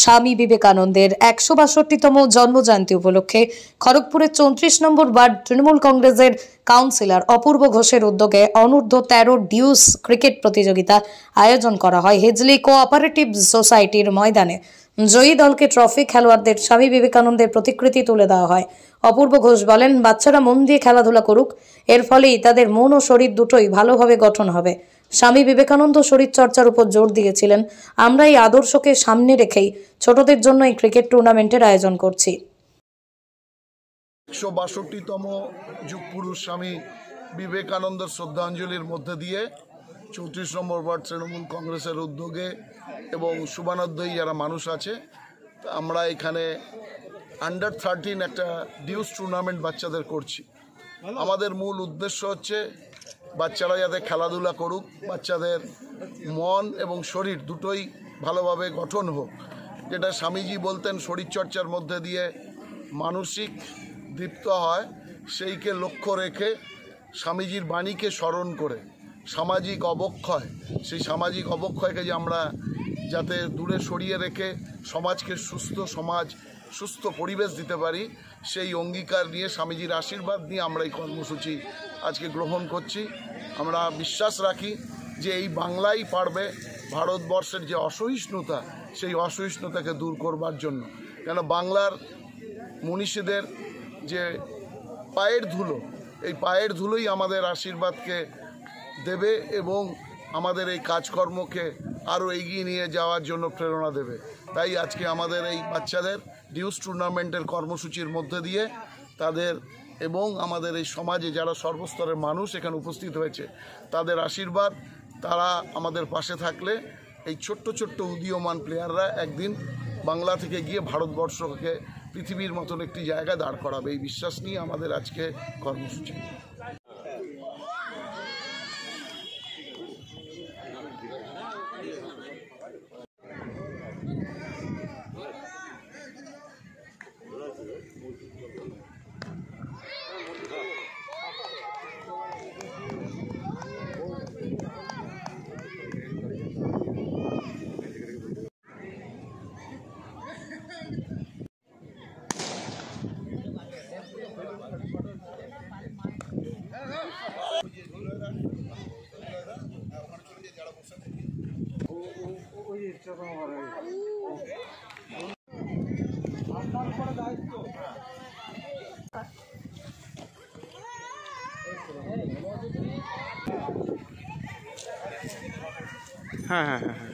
স্বামী বিবেকানন্দের ১৬২তম জন্মজয়ন্তী উপলক্ষে খড়গপুরের ৩৪ নম্বর ওয়ার্ড তৃণমূল কংগ্রেসের কাউন্সিলর অপূর্ব ঘোষের উদ্যোগে অনূর্ধ্ব ১৩ ডিউস ক্রিকেট প্রতিযোগিতা আয়োজন করা হয় হেজলি কোঅপারেটিভ সোসাইটির ময়দানে। জয়ী দলকে ট্রফি, খেলোয়াড়দের স্বামী বিবেকানন্দের প্রতিকৃতি তুলে দেওয়া হয়। অপূর্ব ঘোষ বলেন, বাচ্চারা মন দিয়ে খেলাধুলা করুক, এর ফলেই তাদের মন ও শরীর দুটোই ভালোভাবে গঠন হবে। স্বামী বিবেকানন্দ শরীরচর্চার উপর জোর দিয়েছিলেন। আমরা এই আদর্শকে সামনে রেখেই ছোটদের জন্য এই ক্রিকেট টুর্নামেন্টের আয়োজন করছি। ১৬২তম যুগ পুরুষ স্বামী বিবেকানন্দের শ্রদ্ধাঞ্জলির মধ্যে দিয়ে ৩৪ নম্বর ওয়ার্ড তৃণমূল কংগ্রেসের উদ্যোগে এবং শুভানোদ্যয়ী যারা মানুষ আছে, আমরা এখানে আন্ডার 13 একটা ডিউস টুর্নামেন্ট বাচ্চাদের করছি। আমাদের মূল উদ্দেশ্য হচ্ছে বাচ্চারা যাতে খেলাধুলা করুক, বাচ্চাদের মন এবং শরীর দুটোই ভালোভাবে গঠন হোক। যেটা স্বামীজি বলতেন, শরীরচর্চার মধ্যে দিয়ে মানসিক দীপ্ত হয়, সেইকে লক্ষ্য রেখে স্বামীজির বাণীকে স্মরণ করে সামাজিক অবক্ষয়, সেই সামাজিক অবক্ষয়কে যে আমরা যাতে দূরে সরিয়ে রেখে সমাজকে সুস্থ পরিবেশ দিতে পারি, সেই অঙ্গীকার নিয়ে স্বামীজির আশীর্বাদ নিয়ে আমরা এই কর্মসূচি আজকে গ্রহণ করছি। আমরা বিশ্বাস রাখি যে এই বাংলাই পারবে ভারতবর্ষের যে অসহিষ্ণুতা, সেই অসহিষ্ণুতাকে দূর করবার জন্য। কেন বাংলার মনীষীদের যে পায়ের ধুলো, এই পায়ের ধুলোই আমাদের আশীর্বাদকে দেবে এবং আমাদের এই কাজকর্মকে আরও এগিয়ে নিয়ে যাওয়ার জন্য প্রেরণা দেবে। তাই আজকে আমাদের এই বাচ্চাদের ডিউস টুর্নামেন্টের কর্মসূচির মধ্যে দিয়ে তাদের এবং আমাদের এই সমাজে যারা সর্বস্তরের মানুষ এখানে উপস্থিত হয়েছে, তাদের আশীর্বাদ, তারা আমাদের পাশে থাকলে এই ছোট্ট ছোট্ট উদীয়মান প্লেয়াররা একদিন বাংলা থেকে গিয়ে ভারতবর্ষকে পৃথিবীর মতন একটি জায়গায় দাঁড় করাবে। এই বিশ্বাস নিয়ে আমাদের আজকে কর্মসূচি। হ্যাঁ।